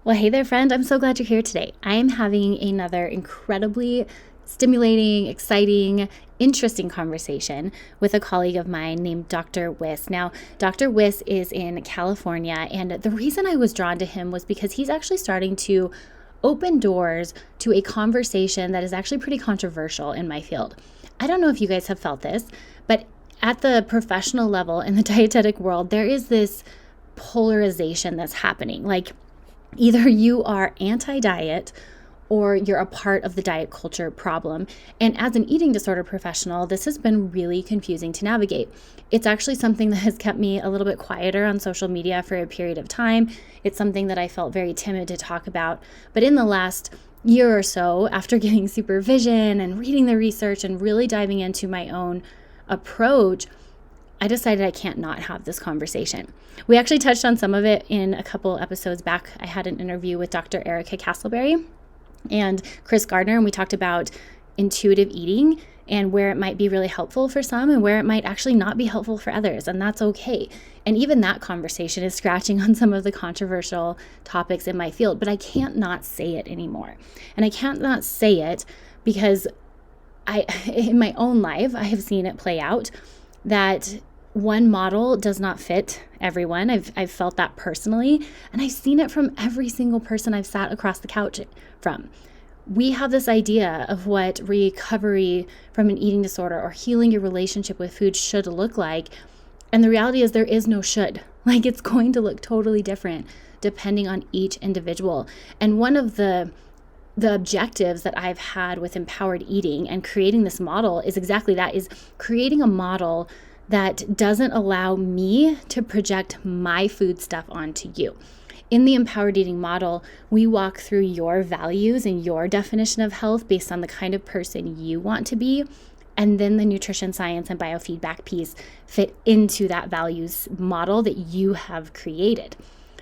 Well, hey there, friend. I'm so glad you're here today. I am having another incredibly stimulating, exciting, interesting conversation with a colleague of mine named Dr. Wiss. Now, Dr. Wiss is in California, and the reason I was drawn to him was because he's actually starting to open doors to a conversation that is actually pretty controversial in my field. I don't know if you guys have felt this, but at the professional level in the dietetic world, there is this polarization that's happening. Like, either you are anti-diet or you're a part of the diet culture problem. And as an eating disorder professional, this has been really confusing to navigate. It's actually something that has kept me a little bit quieter on social media for a period of time. It's something that I felt very timid to talk about. But in the last year or so, after getting supervision and reading the research and really diving into my own approach, I decided I can't not have this conversation. We actually touched on some of it in a couple episodes back. I had an interview with Dr. Erica Castleberry and Chris Gardner, and we talked about intuitive eating and where it might be really helpful for some and where it might actually not be helpful for others, and that's okay. And even that conversation is scratching on some of the controversial topics in my field, but I can't not say it anymore. And I can't not say it because in my own life, I have seen it play out that one model does not fit everyone. I've felt that personally, and I've seen it from every single person I've sat across the couch from. We have this idea of what recovery from an eating disorder or healing your relationship with food should look like, and the reality is there is no should. Like, it's going to look totally different depending on each individual. And one of the objectives that I've had with empowered eating and creating this model is exactly that, is creating a model that doesn't allow me to project my food stuff onto you. In the empowered eating model, we walk through your values and your definition of health based on the kind of person you want to be, and then the nutrition science and biofeedback piece fit into that values model that you have created.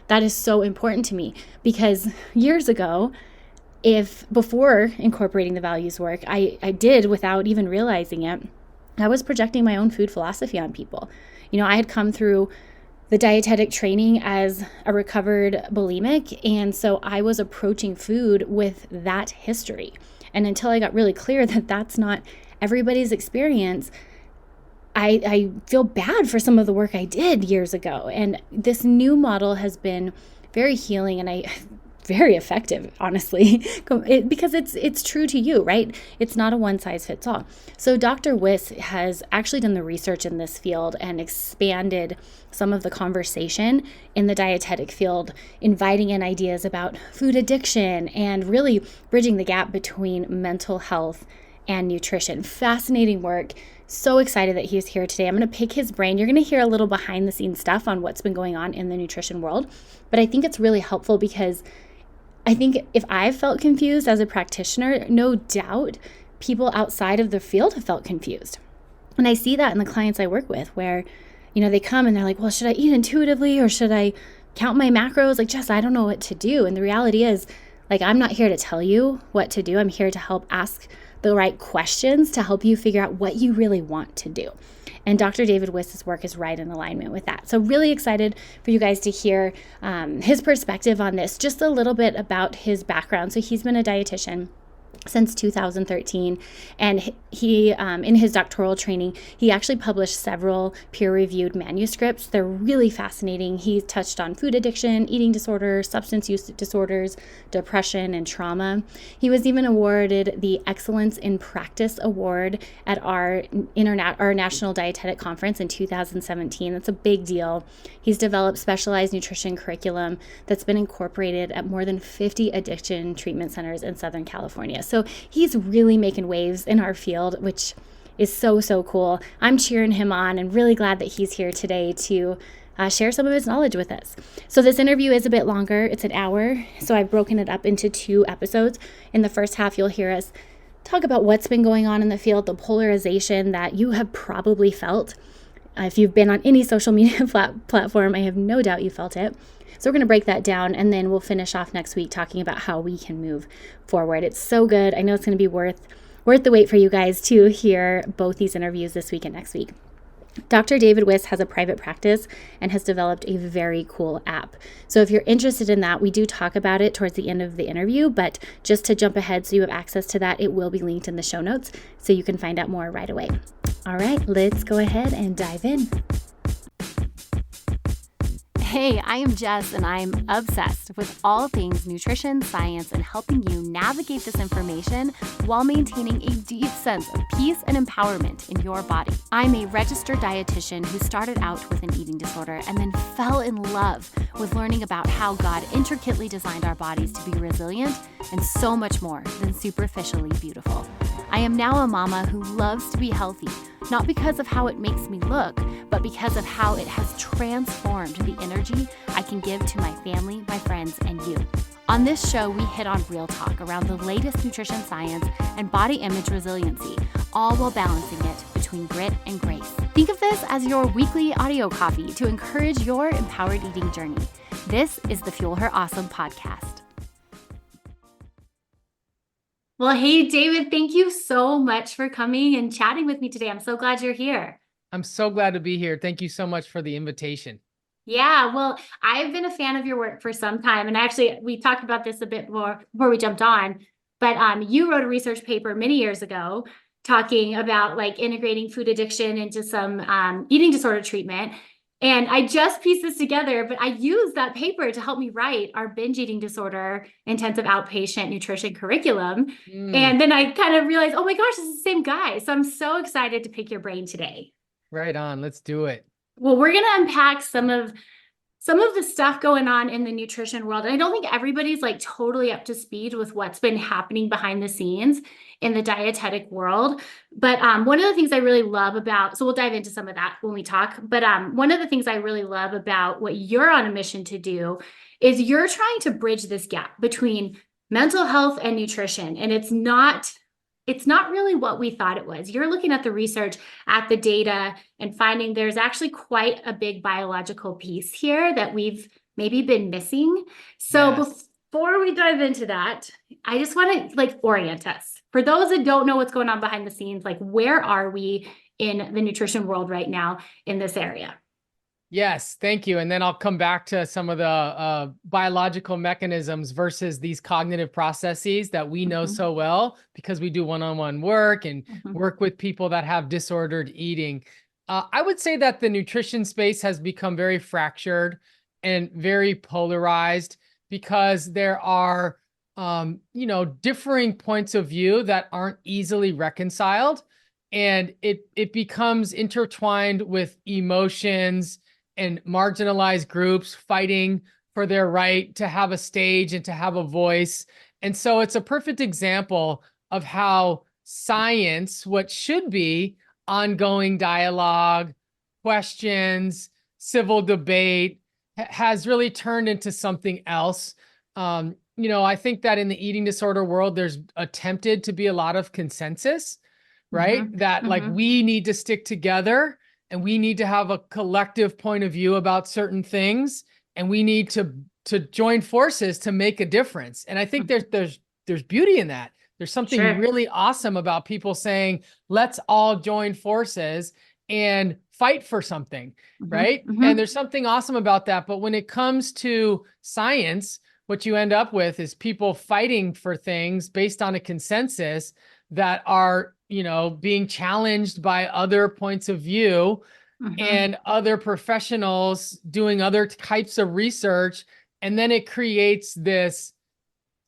That is so important to me because years ago, if before incorporating the values work, I did without even realizing it, I was projecting my own food philosophy on people. I had come through the dietetic training as a recovered bulimic, and so I was approaching food with that history. And until I got really clear that that's not everybody's experience, I feel bad for some of the work I did years ago. And this new model has been very healing and very effective, honestly, because it's true to you, right? It's not a one size fits all. So Dr. Wiss has actually done the research in this field and expanded some of the conversation in the dietetic field, inviting in ideas about food addiction and really bridging the gap between mental health and nutrition. Fascinating work. So excited that he's here today. I'm going to pick his brain. You're going to hear a little behind the scenes stuff on what's been going on in the nutrition world, but I think it's really helpful because I think if I've felt confused as a practitioner, no doubt people outside of the field have felt confused. And I see that in the clients I work with where, they come and they're like, well, should I eat intuitively or should I count my macros? Like, Jess, I don't know what to do. And the reality is, I'm not here to tell you what to do. I'm here to help ask the right questions to help you figure out what you really want to do. And Dr. David Wiss's work is right in alignment with that. So really excited for you guys to hear his perspective on this, just a little bit about his background. So he's been a dietitian since 2013, and he in his doctoral training, he actually published several peer-reviewed manuscripts. They're really fascinating. He touched on food addiction, eating disorder, substance use disorders, depression, and trauma. He was even awarded the Excellence in Practice Award at our National Dietetic Conference in 2017. That's a big deal. He's developed specialized nutrition curriculum that's been incorporated at more than 50 addiction treatment centers in Southern California. So he's really making waves in our field, which is so, so cool. I'm cheering him on and really glad that he's here today to share some of his knowledge with us. So this interview is a bit longer. It's an hour. So I've broken it up into 2 episodes. In the first half, you'll hear us talk about what's been going on in the field, the polarization that you have probably felt. If you've been on any social media platform, I have no doubt you felt it. So we're going to break that down, and then we'll finish off next week talking about how we can move forward. It's so good. I know it's going to be worth the wait for you guys to hear both these interviews this week and next week. Dr. David Wiss has a private practice and has developed a very cool app. So if you're interested in that, we do talk about it towards the end of the interview, but just to jump ahead so you have access to that, it will be linked in the show notes so you can find out more right away. All right, let's go ahead and dive in. Hey, I am Jess, and I'm obsessed with all things nutrition, science, and helping you navigate this information while maintaining a deep sense of peace and empowerment in your body. I'm a registered dietitian who started out with an eating disorder and then fell in love with learning about how God intricately designed our bodies to be resilient and so much more than superficially beautiful. I am now a mama who loves to be healthy, not because of how it makes me look, but because of how it has transformed the energy I can give to my family, my friends, and you. On this show, we hit on real talk around the latest nutrition science and body image resiliency, all while balancing it between grit and grace. Think of this as your weekly audio coffee to encourage your empowered eating journey. This is the Fuel Her Awesome podcast. Well, hey, David, thank you so much for coming and chatting with me today. I'm so glad you're here. I'm so glad to be here. Thank you so much for the invitation. Yeah, well, I've been a fan of your work for some time. And actually, we talked about this a bit more before we jumped on. But you wrote a research paper many years ago talking about like integrating food addiction into some eating disorder treatment. And I just pieced this together, but I used that paper to help me write our binge eating disorder intensive outpatient nutrition curriculum. And then I kind of realized, oh my gosh, this is the same guy. So I'm so excited to pick your brain today. Right on. Let's do it. Well, we're going to unpack some of the stuff going on in the nutrition world. And I don't think everybody's like totally up to speed with what's been happening behind the scenes in the dietetic world. But one of the things I really love about, so we'll dive into some of that when we talk, but one of the things I really love about what you're on a mission to do is you're trying to bridge this gap between mental health and nutrition. And it's not really what we thought it was. You're looking at the research, at the data, and finding there's actually quite a big biological piece here that we've maybe been missing. So before we dive into that, I just want to like orient us. For those that don't know what's going on behind the scenes, like where are we in the nutrition world right now in this area? Yes, thank you. And then I'll come back to some of the biological mechanisms versus these cognitive processes that we know so well because we do one-on-one work and work with people that have disordered eating. I would say that the nutrition space has become very fractured and very polarized because there are, differing points of view that aren't easily reconciled. And it becomes intertwined with emotions and marginalized groups fighting for their right to have a stage and to have a voice. And so it's a perfect example of how science, what should be ongoing dialogue, questions, civil debate, has really turned into something else. I think that in the eating disorder world, there's attempted to be a lot of consensus, right? That like we need to stick together and we need to have a collective point of view about certain things, and we need to join forces to make a difference. And I think there's beauty in that. There's something really awesome about people saying, let's all join forces and fight for something, right? And there's something awesome about that. But when it comes to science, what you end up with is people fighting for things based on a consensus that are being challenged by other points of view and other professionals doing other types of research. And then it creates this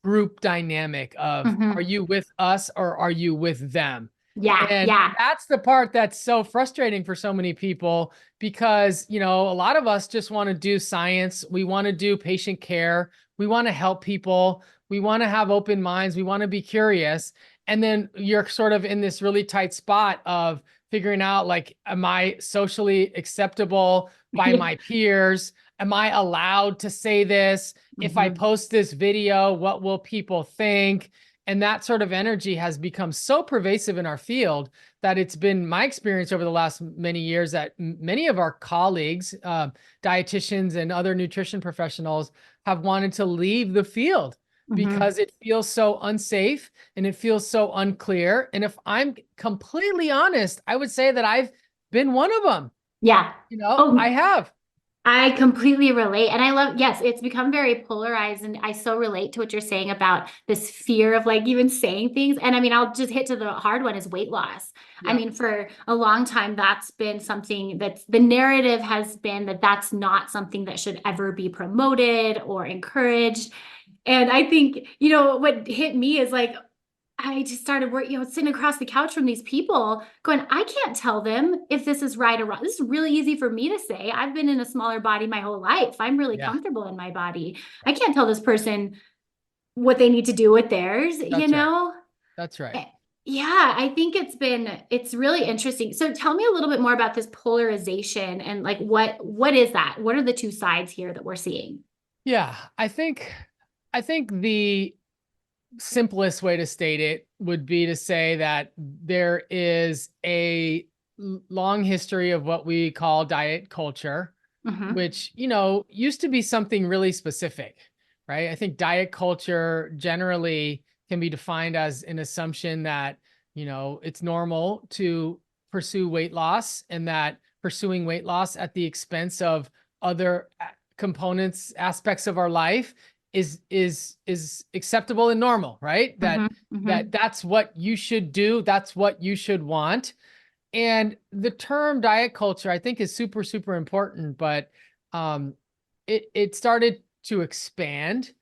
group dynamic of, are you with us or are you with them? And that's the part that's so frustrating for so many people because, a lot of us just want to do science. We want to do patient care. We want to help people. We want to have open minds. We want to be curious. And then you're sort of in this really tight spot of figuring out, like, am I socially acceptable by my peers? Am I allowed to say this? If I post this video, what will people think? And that sort of energy has become so pervasive in our field that it's been my experience over the last many years that many of our colleagues, dietitians and other nutrition professionals, have wanted to leave the field because it feels so unsafe and it feels so unclear. And if I'm completely honest, I would say that I've been one of them. Yeah. I Oh, have. I completely relate. And I love, yes, it's become very polarized. And I so relate to what you're saying about this fear of like even saying things. And I mean, I'll just hit to the hard one is weight loss. I Yeah. mean, for a long time, that's been something that's the narrative has been that that's not something that should ever be promoted or encouraged. And I think, what hit me is like, I just started working, sitting across the couch from these people going, I can't tell them if this is right or wrong. This is really easy for me to say. I've been in a smaller body my whole life. I'm really Yeah. comfortable in my body. I can't tell this person what they need to do with theirs, you That's right. know? That's right. Eh, Yeah, I think it's really interesting. So tell me a little bit more about this polarization and like what is that? What are the two sides here that we're seeing? Yeah. I think the simplest way to state it would be to say that there is a long history of what we call diet culture, Mm-hmm. which, used to be something really specific, right? I think diet culture generally can be defined as an assumption that, it's normal to pursue weight loss and that pursuing weight loss at the expense of other components, aspects of our life is acceptable and normal, right? Mm-hmm. That Mm-hmm. that that's what you should do, that's what you should want. And the term diet culture, I think, is super, super important, but um, it started to expand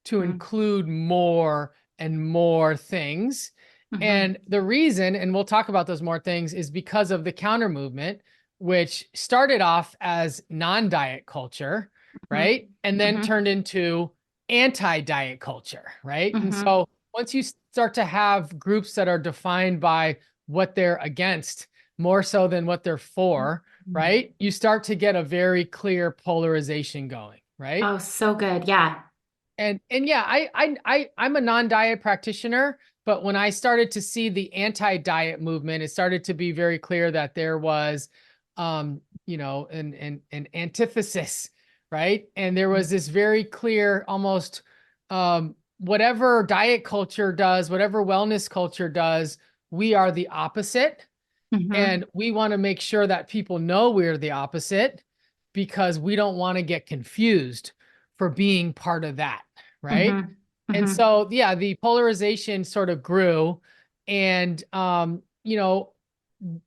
to include more and more things. Mm-hmm. And the reason, and we'll talk about those more things, is because of the counter movement, which started off as non-diet culture, Mm-hmm. right? And then Mm-hmm. turned into anti-diet culture, right? And Mm-hmm. so once you start to have groups that are defined by what they're against more so than what they're for, Mm-hmm. right? You start to get a very clear polarization going, right? Oh, so good. Yeah. And yeah, I'm a non-diet practitioner, but when I started to see the anti-diet movement, it started to be very clear that there was an antithesis, right? And there was this very clear almost whatever diet culture does, whatever wellness culture does, we are the opposite. Mm-hmm. And we want to make sure that people know we're the opposite because we don't want to get confused for being part of that. Right. Mm-hmm. And Mm-hmm. so, yeah, the polarization sort of grew and,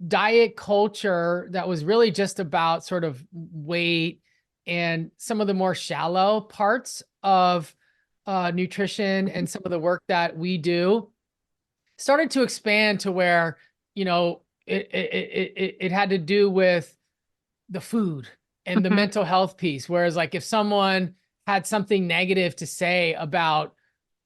diet culture that was really just about sort of weight and some of the more shallow parts of nutrition and some of the work that we do started to expand to where, it had to do with the food and the Mm-hmm. mental health piece. Whereas like if someone had something negative to say about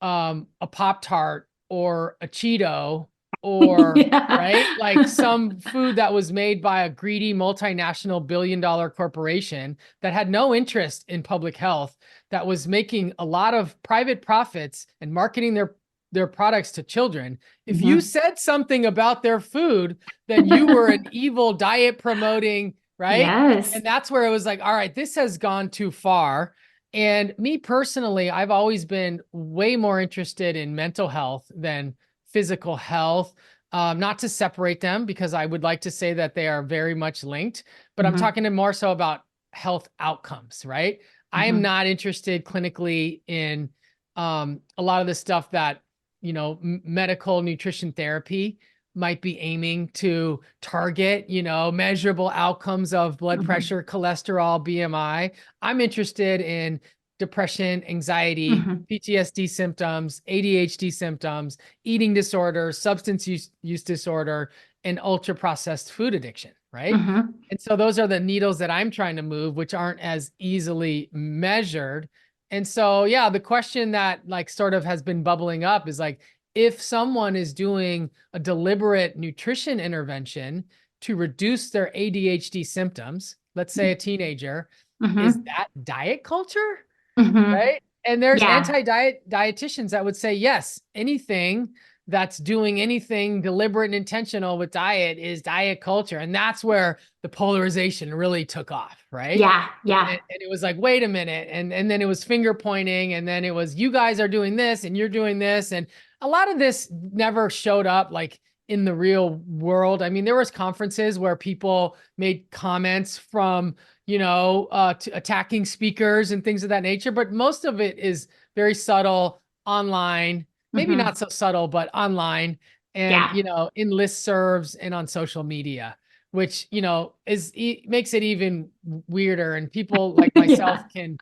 a Pop Tart or a Cheeto or Yeah. right, like some food that was made by a greedy multinational billion-dollar corporation that had no interest in public health, that was making a lot of private profits and marketing their products to children. If you Mm-hmm. said something about their food, then you were an evil diet promoting, right? Yes. And that's where it was like, all right, this has gone too far. And me personally, I've always been way more interested in mental health than physical health. Not to separate them because I would like to say that they are very much linked, but I'm Mm-hmm. talking more so about health outcomes, right? I am Mm-hmm. not interested clinically in a lot of the stuff that, medical nutrition therapy might be aiming to target, measurable outcomes of blood Mm-hmm. pressure, cholesterol, BMI. I'm interested in depression, anxiety, Mm-hmm. PTSD symptoms, ADHD symptoms, eating disorders, substance use disorder, and ultra processed food addiction, right? Mm-hmm. And so those are the needles that I'm trying to move, which aren't as easily measured. And so, yeah, the question that like sort of has been bubbling up is like, if someone is doing a deliberate nutrition intervention to reduce their ADHD symptoms, let's say a teenager, is Mm-hmm. that diet culture? Mm-hmm. Right? And there's Yeah. anti-diet dietitians that would say, yes, anything that's doing anything deliberate and intentional with diet is diet culture. And that's where the polarization really took off, right? Yeah. Yeah. And it was like, wait a minute. And then it was finger pointing. And then it was, you guys are doing this and you're doing this. And a lot of this never showed up like in the real world. I mean, there was conferences where people made comments from, attacking speakers and things of that nature, but most of it is very subtle online, maybe Mm-hmm. not so subtle, but online and, Yeah. in listservs and on social media, which, makes it even weirder. And people like myself Yeah. can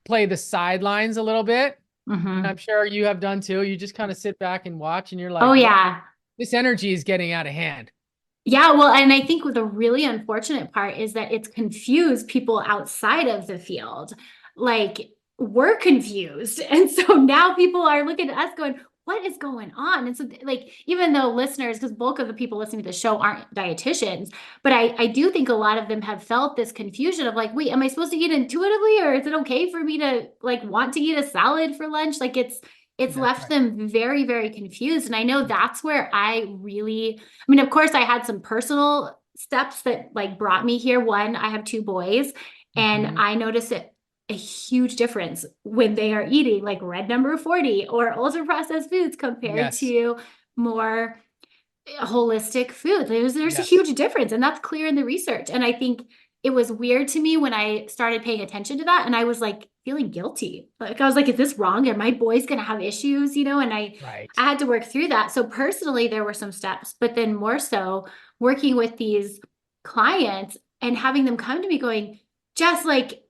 play the sidelines a little bit. And Mm-hmm. I'm sure you have done too. You just kind of sit back and watch and you're Oh, like, wow, yeah. this energy is getting out of hand. Yeah, well, and I think the really unfortunate part is that it's confused people outside of the field. Like, we're confused. And so now people are looking at us going, what is going on? And so, like, even though listeners, because bulk of the people listening to the show aren't dietitians, but I do think a lot of them have felt this confusion of like, wait, am I supposed to eat intuitively, or is it okay for me to like want to eat a salad for lunch? Like, it's That's left right. them very, very confused. And I know that's where I mean, of course, I had some personal steps that like brought me here. One, I have two boys, and Mm-hmm. I noticed a huge difference when they are eating like red number 40 or ultra processed foods compared Yes. to more holistic food. There's a Yes. huge difference, and that's clear in the research. And I think it was weird to me when I started paying attention to that, and I was like feeling guilty. Like I was like, is this wrong? Are my boys gonna have issues? And Right. I had to work through that. So personally, there were some steps, but then more so working with these clients and having them come to me going, Jess, like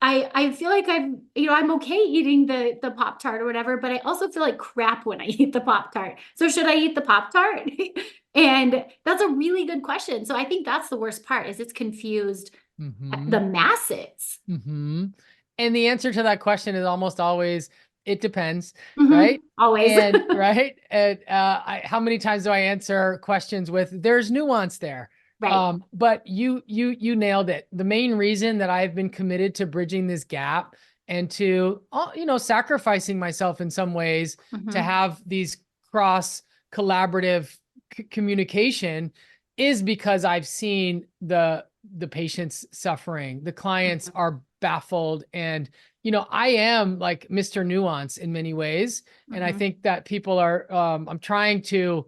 I feel like I'm okay eating the Pop Tart or whatever, but I also feel like crap when I eat the Pop Tart. So should I eat the Pop Tart? And that's a really good question. So I think that's the worst part is it's confused Mm-hmm. the masses. Mm-hmm. And the answer to that question is almost always, it depends, Mm-hmm. right? Always. And right. And how many times do I answer questions with there's nuance there? Right. But you nailed it. The main reason that I've been committed to bridging this gap and to, sacrificing myself in some ways to Mm-hmm. have these cross collaborative communication is because I've seen the patients suffering. The clients Mm-hmm. are baffled. And, I am like Mr. Nuance in many ways. And I Mm-hmm. think that people are, I'm trying to,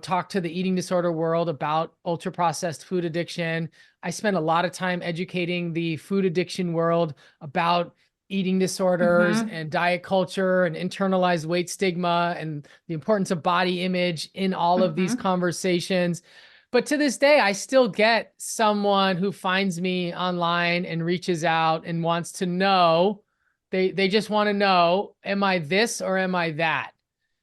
talk to the eating disorder world about ultra processed food addiction. I spend a lot of time educating the food addiction world about eating disorders Mm-hmm. and diet culture and internalized weight stigma and the importance of body image in all of these Mm-hmm. conversations. But to this day, I still get someone who finds me online and reaches out and wants to know. They just want to know, am I this or am I that?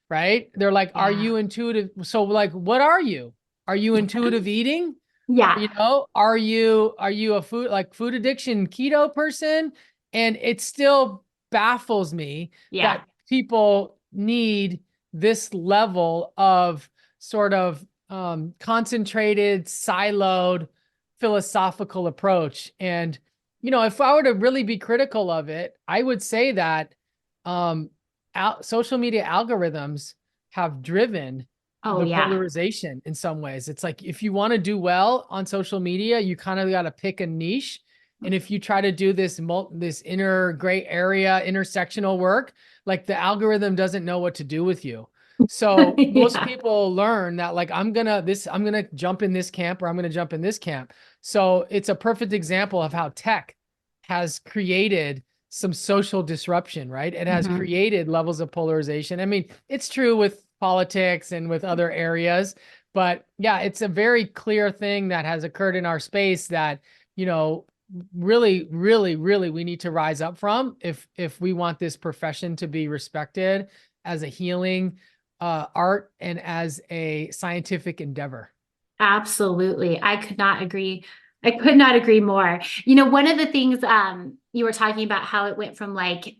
Right? They're like, are Yeah. you intuitive? So like, what are you? Are you intuitive eating? Yeah. Are you a food addiction keto person? And it still baffles me Yeah. that people need this level of sort of concentrated, siloed philosophical approach. And, if I were to really be critical of it, I would say that um, social media algorithms have driven Oh the yeah. polarization in some ways. It's like if you want to do well on social media, you kind of got to pick a niche. And if you try to do this inner gray area intersectional work, like the algorithm doesn't know what to do with you. So most Yeah. people learn that like I'm gonna jump in this camp or I'm gonna jump in this camp. So it's a perfect example of how tech has created some social disruption, right? It has Mm-hmm. created levels of polarization. I mean, it's true with politics and with other areas, but yeah, it's a very clear thing that has occurred in our space that, really, really, really we need to rise up from if we want this profession to be respected as a healing art and as a scientific endeavor. Absolutely. I could not agree. I could not agree more. One of the things you were talking about how it went from like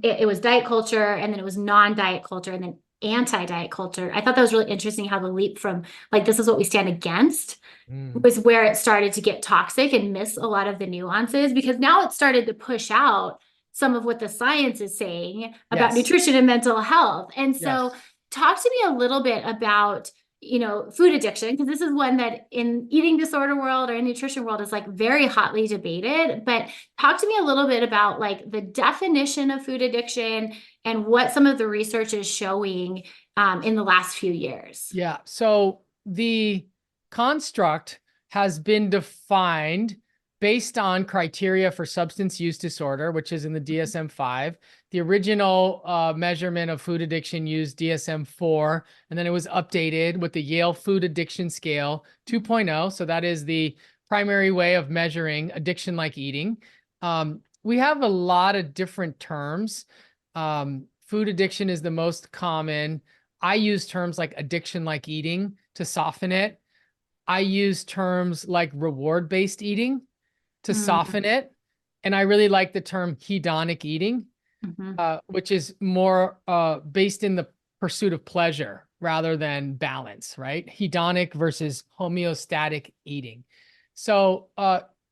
it was diet culture and then it was non-diet culture and then anti-diet culture. I thought that was really interesting how the leap from like this is what we stand against Mm. was where it started to get toxic and miss a lot of the nuances because now it started to push out some of what the science is saying about Yes. nutrition and mental health. And so Yes. talk to me a little bit about food addiction because this is one that in eating disorder world or in nutrition world is like very hotly debated, but talk to me a little bit about like the definition of food addiction and what some of the research is showing in the last few years. Yeah. So the construct has been defined based on criteria for substance use disorder, which is in the DSM-5. The original measurement of food addiction used DSM-4, and then it was updated with the Yale Food Addiction Scale 2.0. So that is the primary way of measuring addiction-like eating. We have a lot of different terms. Food addiction is the most common. I use terms like addiction-like eating to soften it. I use terms like reward-based eating to soften it. And I really like the term hedonic eating, which is more based in the pursuit of pleasure rather than balance, right? Hedonic versus homeostatic eating. So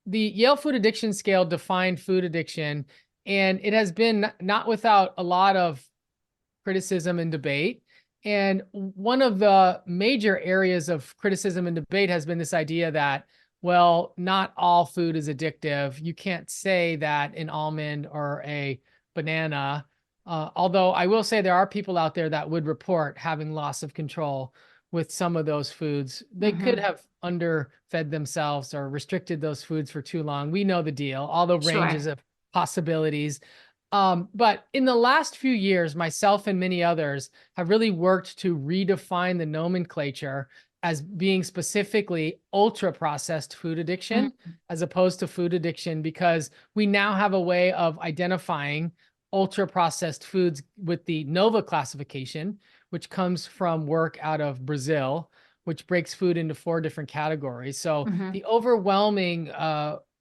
the Yale Food Addiction Scale defined food addiction, and it has been not without a lot of criticism and debate. And one of the major areas of criticism and debate has been this idea that, well, not all food is addictive. You can't say that an almond or a banana, although I will say there are people out there that would report having loss of control with some of those foods. They could have underfed themselves or restricted those foods for too long. We know the deal, all the ranges of possibilities. But in the last few years, myself and many others have really worked to redefine the nomenclature as being specifically ultra-processed food addiction as opposed to food addiction, because we now have a way of identifying ultra-processed foods with the NOVA classification, which comes from work out of Brazil, which breaks food into 4 different categories. So the overwhelming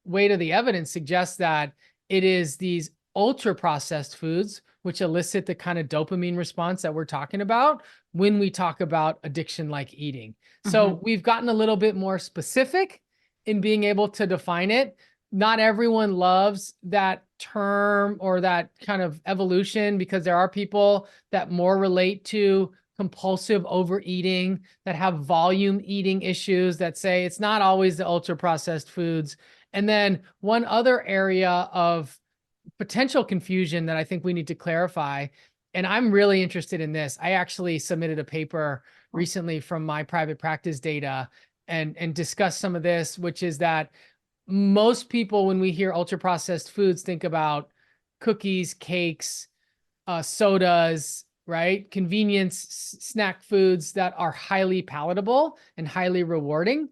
weight of the evidence suggests that it is these ultra-processed foods which elicit the kind of dopamine response that we're talking about when we talk about addiction-like eating. So we've gotten a little bit more specific in being able to define it. Not everyone loves that term or that kind of evolution, because there are people that more relate to compulsive overeating, that have volume eating issues, that say it's not always the ultra-processed foods. And then one other area of potential confusion that I think we need to clarify, and I'm really interested in this. I actually submitted a paper recently from my private practice data and discussed some of this, which is that most people, when we hear ultra-processed foods, think about cookies, cakes, sodas, right? Convenience snack foods that are highly palatable and highly rewarding.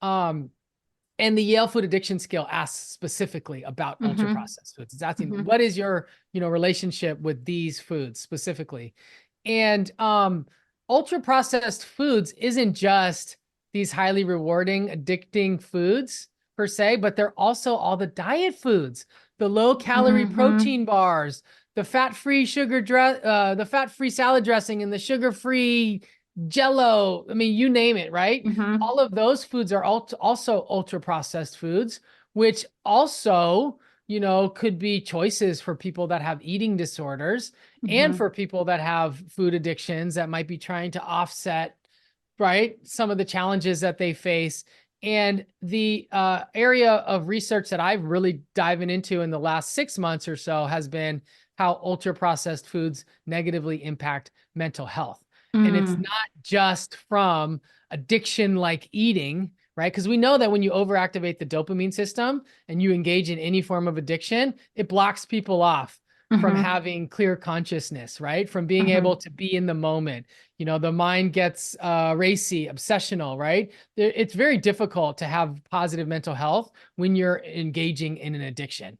And the Yale Food Addiction Scale asks specifically about ultra-processed foods. It's asking, what is your, relationship with these foods specifically? And ultra-processed foods isn't just these highly rewarding, addicting foods per se, but they're also all the diet foods, the low-calorie protein bars, the fat-free the fat-free salad dressing, and the sugar-free Jello. I mean, you name it, right? All of those foods are also ultra-processed foods, which also, could be choices for people that have eating disorders and for people that have food addictions that might be trying to offset, right, some of the challenges that they face. And the area of research that I've really diving into in the last 6 months or so has been how ultra-processed foods negatively impact mental health. And it's not just from addiction-like eating, right? Because we know that when you overactivate the dopamine system and you engage in any form of addiction, it blocks people off from having clear consciousness, right? From being able to be in the moment. The mind gets racy, obsessional, right? It's very difficult to have positive mental health when you're engaging in an addiction.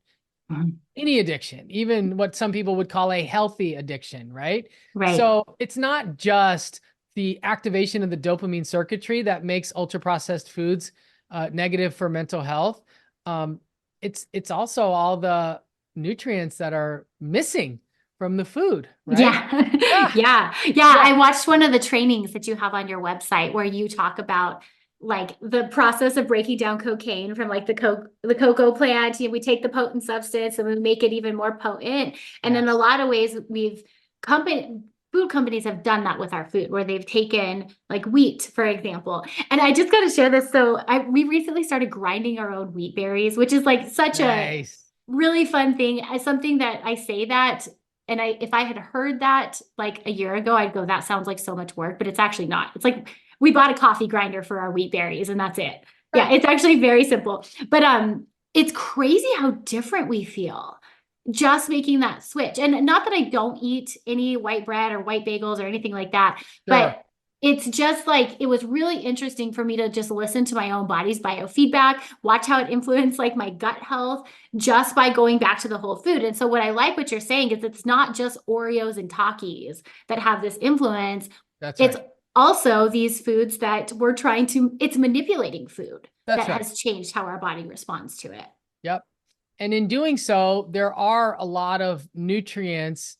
Any addiction, even what some people would call a healthy addiction, right? So it's not just the activation of the dopamine circuitry that makes ultra-processed foods negative for mental health. It's also all the nutrients that are missing from the food, right? Yeah. I watched one of the trainings that you have on your website where you talk about like the process of breaking down cocaine from like the cocoa plant. We take the potent substance and we make it even more potent. And in a lot of ways, food companies have done that with our food, where they've taken like wheat, for example. And I just got to share this. So we recently started grinding our own wheat berries, which is like such a really fun thing. Something that I say that, and if I had heard that like a year ago, I'd go, that sounds like so much work, but it's actually not. It's like we bought a coffee grinder for our wheat berries and that's it. Yeah, Right. it's actually very simple. But it's crazy how different we feel just making that switch. And not that I don't eat any white bread or white bagels or anything like that, Sure. but it's just like it was really interesting for me to just listen to my own body's biofeedback, watch how it influenced like my gut health just by going back to the whole food. And so what I like what you're saying is it's not just Oreos and Takis that have this influence. That's It's right. also these foods that we're trying to, it's manipulating food That's that right. has changed how our body responds to it. Yep. And in doing so, there are a lot of nutrients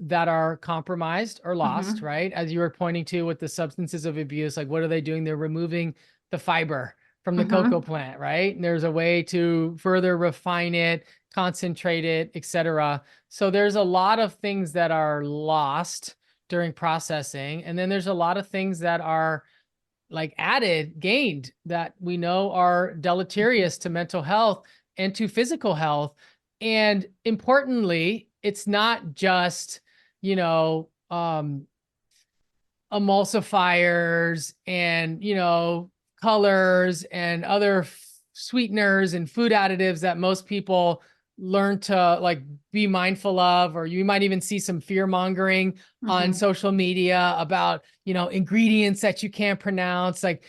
that are compromised or lost, Mm-hmm. right? As you were pointing to with the substances of abuse, like what are they doing? They're removing the fiber from the cocoa Mm-hmm. plant, right? And there's a way to further refine it, concentrate it, etc. So there's a lot of things that are lost during processing. And then there's a lot of things that are like added, gained, that we know are deleterious to mental health and to physical health. And importantly, it's not just, you know, emulsifiers and, colors and other sweeteners and food additives that most people learn to like be mindful of, or you might even see some fear mongering on Mm-hmm. social media about, ingredients that you can't pronounce. Like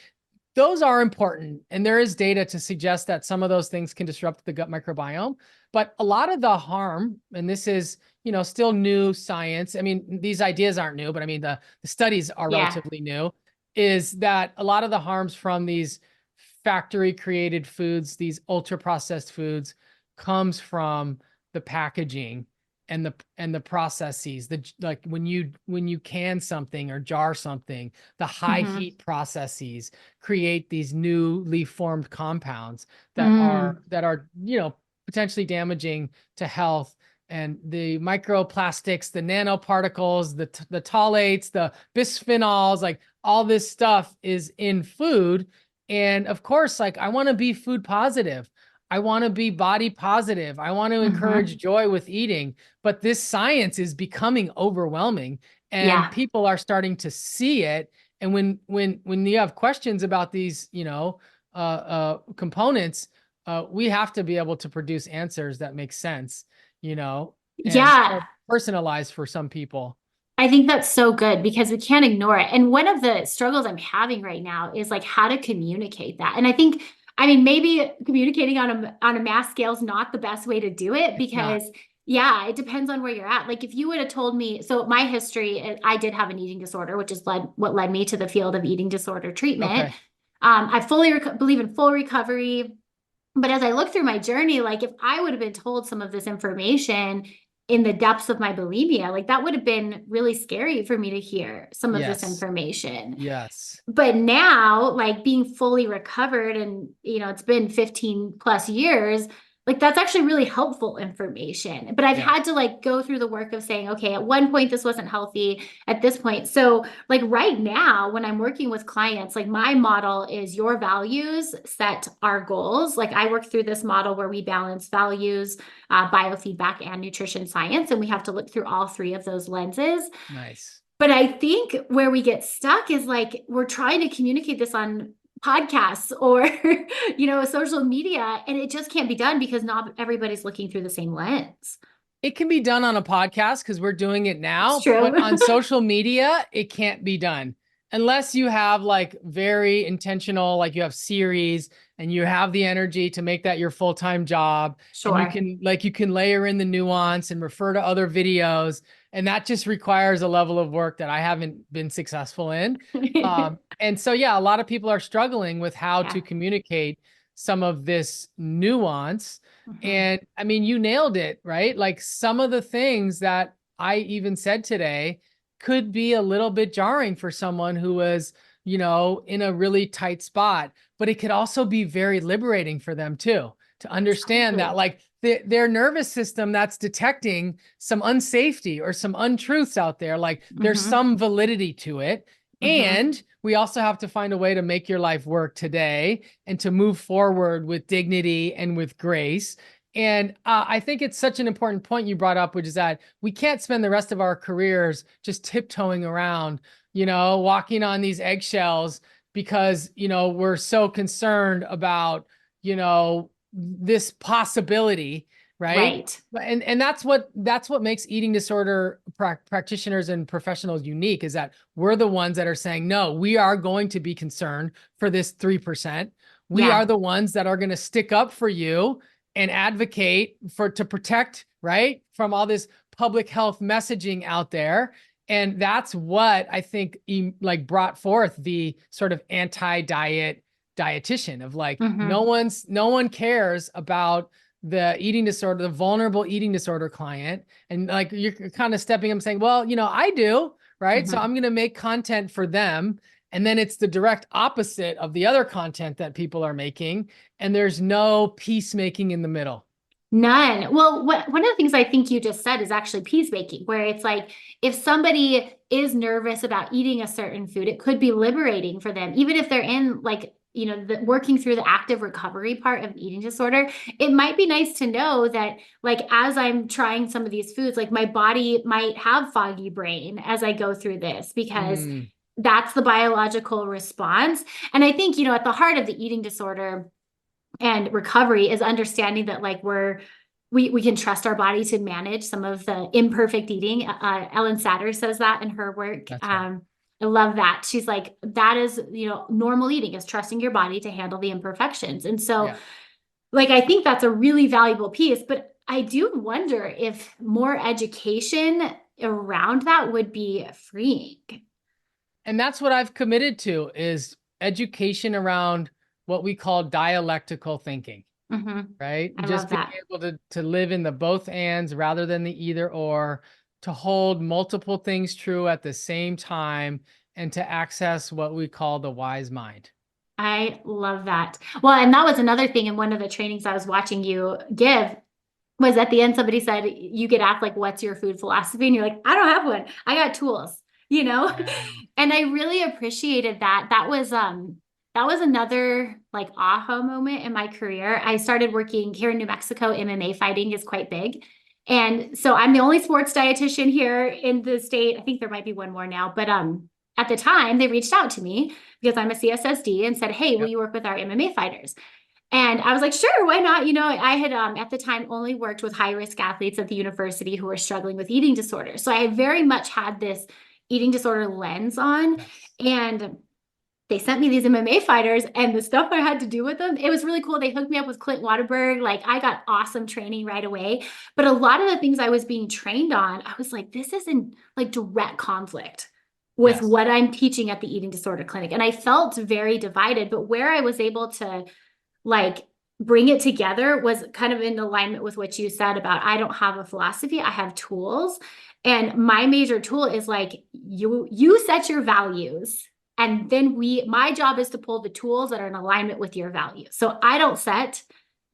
those are important. And there is data to suggest that some of those things can disrupt the gut microbiome. But a lot of the harm, and this is, still new science. I mean, these ideas aren't new, but I mean, the studies are Yeah. relatively new, is that a lot of the harms from these factory created foods, these ultra processed foods, comes from the packaging and the processes, like when you can something or jar something, the high Mm-hmm. heat processes create these newly formed compounds that are Mm. potentially damaging to health. And the microplastics, the nanoparticles, the phthalates, the bisphenols, like all this stuff is in food. And of course, like I want to be food positive. I want to be body positive. I want to encourage Mm-hmm. joy with eating, but this science is becoming overwhelming and Yeah. people are starting to see it. And when you have questions about these, components, we have to be able to produce answers that make sense, and Yeah. are personalized for some people. I think that's so good because we can't ignore it. And one of the struggles I'm having right now is like how to communicate that. And I think, I mean, maybe communicating on a mass scale is not the best way to do it It's not. because yeah, it depends on where you're at. Like if you would have told me, so my history, I did have an eating disorder, which is what led me to the field of eating disorder treatment. Okay. I fully believe in full recovery. But as I look through my journey, like if I would have been told some of this information in the depths of my bulimia, like that would have been really scary for me to hear some of this Yes. information. Yes. But now, like being fully recovered and, it's been 15 plus years, like that's actually really helpful information. But I've Yeah. had to like go through the work of saying, okay, at one point this wasn't healthy, at this point. So, like right now, when I'm working with clients, like my model is your values set our goals. Like I work through this model where we balance values, biofeedback, and nutrition science. And we have to look through all three of those lenses. Nice. But I think where we get stuck is like we're trying to communicate this on podcasts or social media and it just can't be done because not everybody's looking through the same lens. It can be done on a podcast because we're doing it It's now, true. but on social media, it can't be done unless you have like very intentional, like you have series and you have the energy to make that your full-time job. And you Sure. can layer in the nuance and refer to other videos. And that just requires a level of work that I haven't been successful in. And so, yeah, a lot of people are struggling with how to Yeah. communicate some of this nuance. Mhm. And I mean, you nailed it, right? Like some of the things that I even said today could be a little bit jarring for someone who was, in a really tight spot, but it could also be very liberating for them too, to understand that Exactly. like their nervous system that's detecting some unsafety or some untruths out there, like there's Hmm. some validity to it. Hmm. And we also have to find a way to make your life work today and to move forward with dignity and with grace. And I think it's such an important point you brought up, which is that we can't spend the rest of our careers just tiptoeing around, walking on these eggshells because, we're so concerned about, this possibility, right? Right. And that's what makes eating disorder practitioners and professionals unique, is that we're the ones that are saying, no, we are going to be concerned for this 3%. We Yeah. are the ones that are going to stick up for you and advocate to protect, right, from all this public health messaging out there. And that's what I think like brought forth the sort of anti-diet dietitian of like, no Mm-hmm. one cares about the eating disorder, the vulnerable eating disorder client. And like, you're kind of stepping up saying, well, I do, right? So Mm-hmm. I'm going to make content for them. And then it's the direct opposite of the other content that people are making. And there's no peacemaking in the middle. None. Well, one of the things I think you just said is actually peacemaking, where it's like if somebody is nervous about eating a certain food, it could be liberating for them, even if they're in like, working through the active recovery part of eating disorder. It might be nice to know that, like, as I'm trying some of these foods, like my body might have foggy brain as I go through this because Mm, that's the biological response. And I think, at the heart of the eating disorder and recovery is understanding that like we can trust our body to manage some of the imperfect eating. Ellen Satter says that in her work. that's right. I love that. She's like, that is, normal eating is trusting your body to handle the imperfections. And so, Yeah. like, I think that's a really valuable piece, but I do wonder if more education around that would be freeing. And that's what I've committed to, is education around what we call dialectical thinking, Mm-hmm. right? I Just love being that. able to live in the both ands rather than the either or, to hold multiple things true at the same time, and to access what we call the wise mind. I love that. Well, and that was another thing in one of the trainings I was watching you give was at the end, somebody said, you get asked like, what's your food philosophy? And you're like, I don't have one. I got tools, you know? Yeah. And I really appreciated that. That was another like aha moment in my career. I started working here in New Mexico. MMA fighting is quite big. And so I'm the only sports dietitian here in the state. I think there might be one more now, but at the time they reached out to me because I'm a CSSD and said, "Hey, will Yep. you work with our MMA fighters?" And I was like, sure, why not? I had at the time only worked with high risk athletes at the university who were struggling with eating disorders. So I very much had this eating disorder lens on. Yes. And they sent me these MMA fighters and the stuff I had to do with them. It was really cool. They hooked me up with Clint Waterberg. Like I got awesome training right away. But a lot of the things I was being trained on, I was like, this is in like direct conflict with Yes. what I'm teaching at the eating disorder clinic. And I felt very divided. But where I was able to like bring it together was kind of in alignment with what you said about I don't have a philosophy, I have tools. And my major tool is like you set your values and then my job is to pull the tools that are in alignment with your values. So I don't set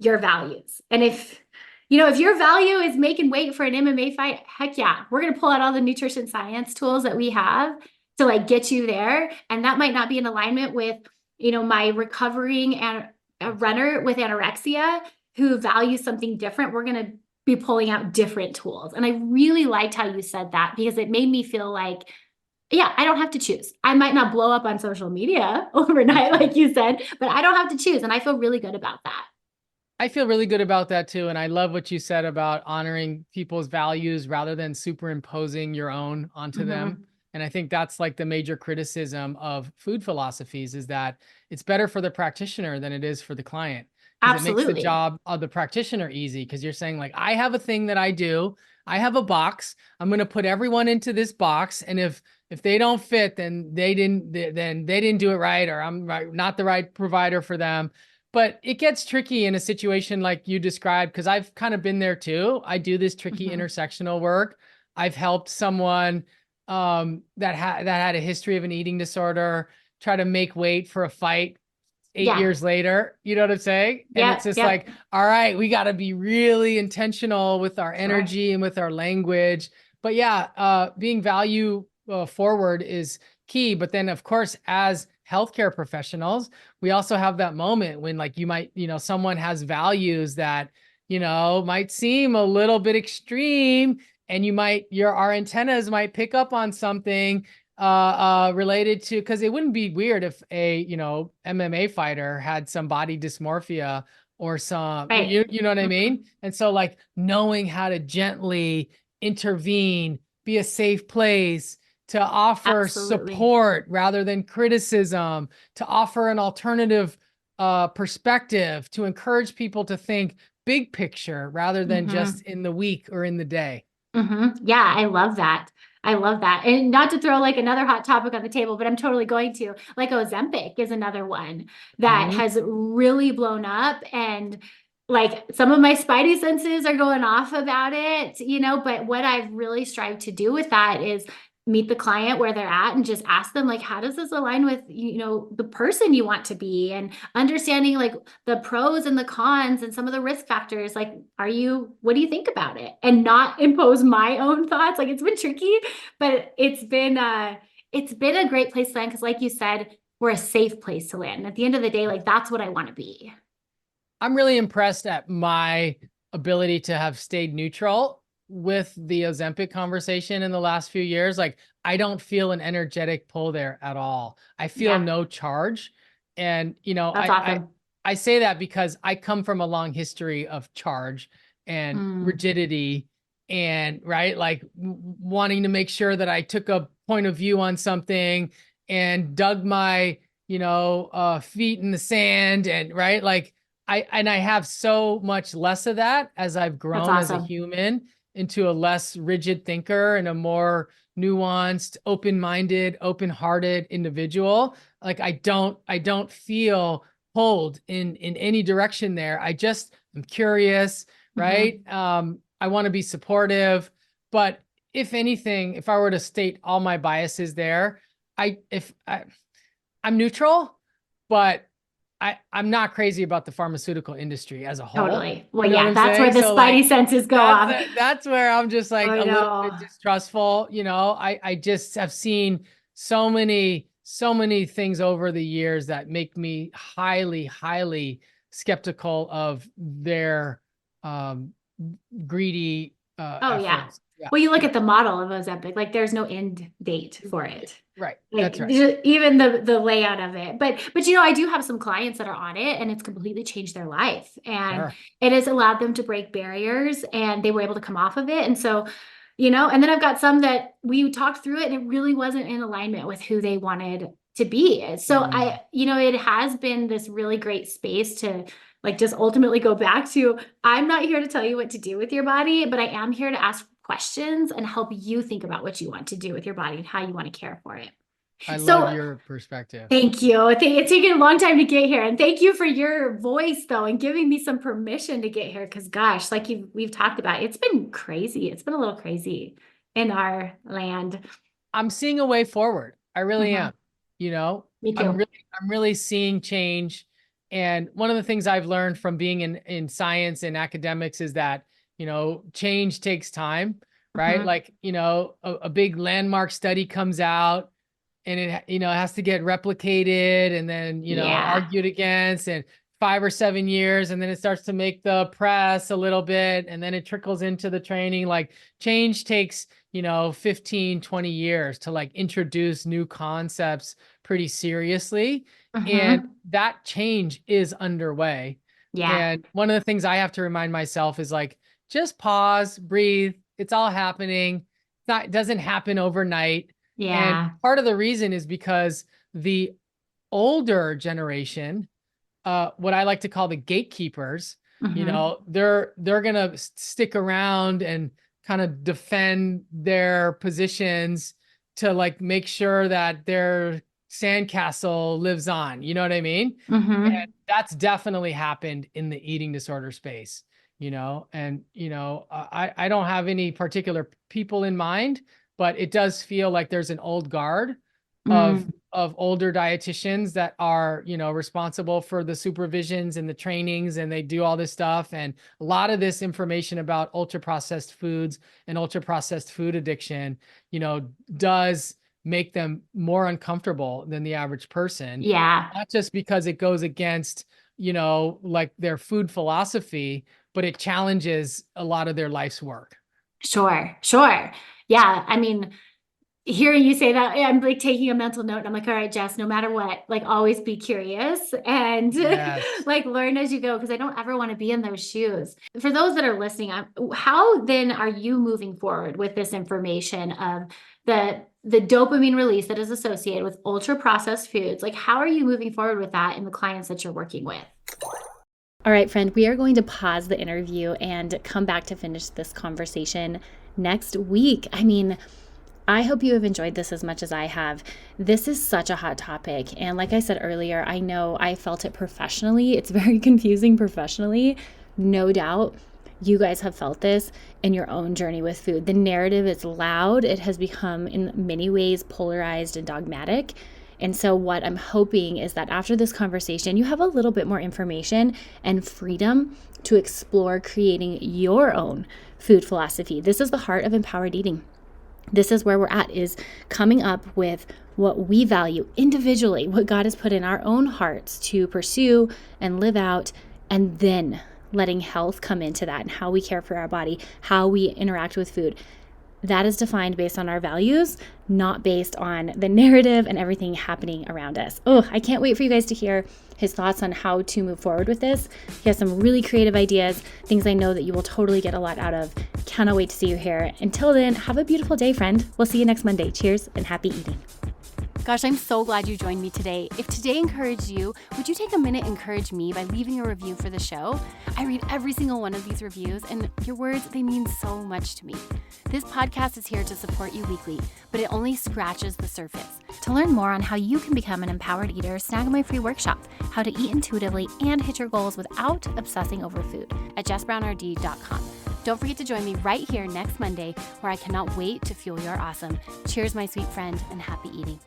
your values. And if your value is making weight for an MMA fight, heck yeah, we're going to pull out all the nutrition science tools that we have to like get you there. And that might not be in alignment with, my recovering and a runner with anorexia who values something different. We're going to be pulling out different tools. And I really liked how you said that because it made me feel like, yeah, I don't have to choose. I might not blow up on social media overnight, That's right. like you said, but I don't have to choose. And I feel really good about that. I feel really good about that too. And I love what you said about honoring people's values rather than superimposing your own onto them. Mm-hmm. And I think that's like the major criticism of food philosophies, is that it's better for the practitioner than it is for the client, because it makes the Absolutely. job of the practitioner easy. Because you're saying like, I have a thing that I do. I have a box. I'm going to put everyone into this box. And if they don't fit, then they didn't do it right, or I'm not the right provider for them. But it gets tricky in a situation like you described, because I've kind of been there too. I do this tricky Mm-hmm. intersectional work. I've helped someone that had a history of an eating disorder try to make weight for a fight 8 years Yeah. later. You know what I'm saying? And it's Yep. just Yep. like, all right, we got to be really intentional with our Sure. energy and with our language. But yeah, being value forward is key. But then, of course, as healthcare professionals, we also have that moment when, like, you might, someone has values that might seem a little bit extreme, and our antennas might pick up on something related to, because it wouldn't be weird if a, MMA fighter had some body dysmorphia or some, Right. you know what I mean? And so like knowing how to gently intervene, be a safe place, to offer Absolutely. support rather than criticism, to offer an alternative perspective, to encourage people to think big picture rather than just Mm-hmm. in the week or in the day. Yeah, I love that. I love that. And not to throw like another hot topic on the table, but I'm totally going to. Like Ozempic is another one that Mhm. has really blown up, and like some of my spidey senses are going off about it, but what I've really strived to do with that is meet the client where they're at and just ask them like, how does this align with, the person you want to be, and understanding like the pros and the cons and some of the risk factors. Like, what do you think about it? And not impose my own thoughts. Like, it's been tricky, but it's been a great place to land, because like you said, we're a safe place to land. And at the end of the day, like that's what I want to be. I'm really impressed at my ability to have stayed neutral with the Ozempic conversation in the last few years. Like, I don't feel an energetic pull there at all. I feel Yeah, no charge. And, that's awesome. I say that because I come from a long history of charge and Mm, rigidity and, right, like wanting to make sure that I took a point of view on something and dug my, feet in the sand, and, right, like, I have so much less of that as I've that's grown as a awesome. human into a less rigid thinker and a more nuanced, open-minded, open-hearted individual. Like, I don't feel pulled in any direction there. I just am curious, right? Hmm. I want to be supportive, but if anything, if I were to state all my biases there, I'm neutral, but I'm not crazy about the pharmaceutical industry as a whole. Totally. Well, You know what yeah, I'm that's where saying? the So like spidey senses go that's off. that's where I'm just like I a little bit know. distrustful. I just have seen so many things over the years that make me highly, highly skeptical of their um greedy Oh, yeah. efforts. Yeah, Well, you look yeah. at the model of Ozempic, like there's no end date for it. Right. Like That's right. even the layout of it. But I do have some clients that are on it, and it's completely changed their life. And Sure. it has allowed them to break barriers, and they were able to come off of it. And so, and then I've got some that we talked through it and it really wasn't in alignment with who they wanted to be. So Mm. it has been this really great space to like just ultimately go back to, I'm not here to tell you what to do with your body, but I am here to ask questions and help you think about what you want to do with your body and how you want to care for it. I love So your perspective. thank you. I think it's taken a long time to get here. And thank you for your voice though, and giving me some permission to get here. Cause gosh, like we've talked about, it's been crazy. It's been a little crazy in our land. I'm seeing a way forward. I really Hmm. am. You know, Me I'm too. really I'm really seeing change. And one of the things I've learned from being in science and academics is that, change takes time, right? Hmm. Like, a big landmark study comes out and it has to get replicated and then Yeah. argued against, and 5 or 7 years, and then it starts to make the press a little bit, and then it trickles into the training. Like, change takes 15-20 years to like introduce new concepts pretty seriously, and Hmm. that change is underway. Yeah. And one of the things I have to remind myself is like, just pause, breathe, it's all happening. It doesn't happen overnight. And Yeah. part of the reason is because the older generation, what I like to call the gatekeepers, Hmm. they're gonna stick around and kind of defend their positions to like make sure that their sandcastle lives on. You know what I mean? And Hmm. that's definitely happened in the eating disorder space. I don't have any particular people in mind, but it does feel like there's an old guard of Mm. older dietitians that are responsible for the supervisions and the trainings, and they do all this stuff, and a lot of this information about ultra processed foods and ultra processed food addiction does make them more uncomfortable than the average person, Yeah. not just because it goes against like their food philosophy, but it challenges a lot of their life's work. Sure. Yeah. I mean, hearing you say that, I'm like taking a mental note. I'm like, all right, Jess, no matter what, like always be curious and like learn as you go, because I don't ever want to be in those shoes. For those that are listening, how then are you moving forward with this information of the dopamine release that is associated with ultra processed foods? Like, how are you moving forward with that in the clients that you're working with? All right, friend, we are going to pause the interview and come back to finish this conversation next week. I mean, I hope you have enjoyed this as much as I have. This is such a hot topic. And like I said earlier, I know I felt it professionally. It's very confusing professionally. No doubt you guys have felt this in your own journey with food. The narrative is loud. It has become in many ways polarized and dogmatic. And so what I'm hoping is that after this conversation, you have a little bit more information and freedom to explore creating your own food philosophy. This is the heart of empowered eating. This is where we're at, is coming up with what we value individually, what God has put in our own hearts to pursue and live out, and then letting health come into that and how we care for our body, how we interact with food. That is defined based on our values, not based on the narrative and everything happening around us. Oh, I can't wait for you guys to hear his thoughts on how to move forward with this. He has some really creative ideas, things I know that you will totally get a lot out of. Cannot wait to see you here. Until then, have a beautiful day, friend. We'll see you next Monday. Cheers and happy eating. Gosh, I'm so glad you joined me today. If today encouraged you, would you take a minute and encourage me by leaving a review for the show? I read every single one of these reviews, and your words, they mean so much to me. This podcast is here to support you weekly, but it only scratches the surface. To learn more on how you can become an empowered eater, snag my free workshop, How to Eat Intuitively and Hit Your Goals Without Obsessing Over Food, at jessbrownrd.com. Don't forget to join me right here next Monday, where I cannot wait to fuel your awesome. Cheers, my sweet friend, and happy eating.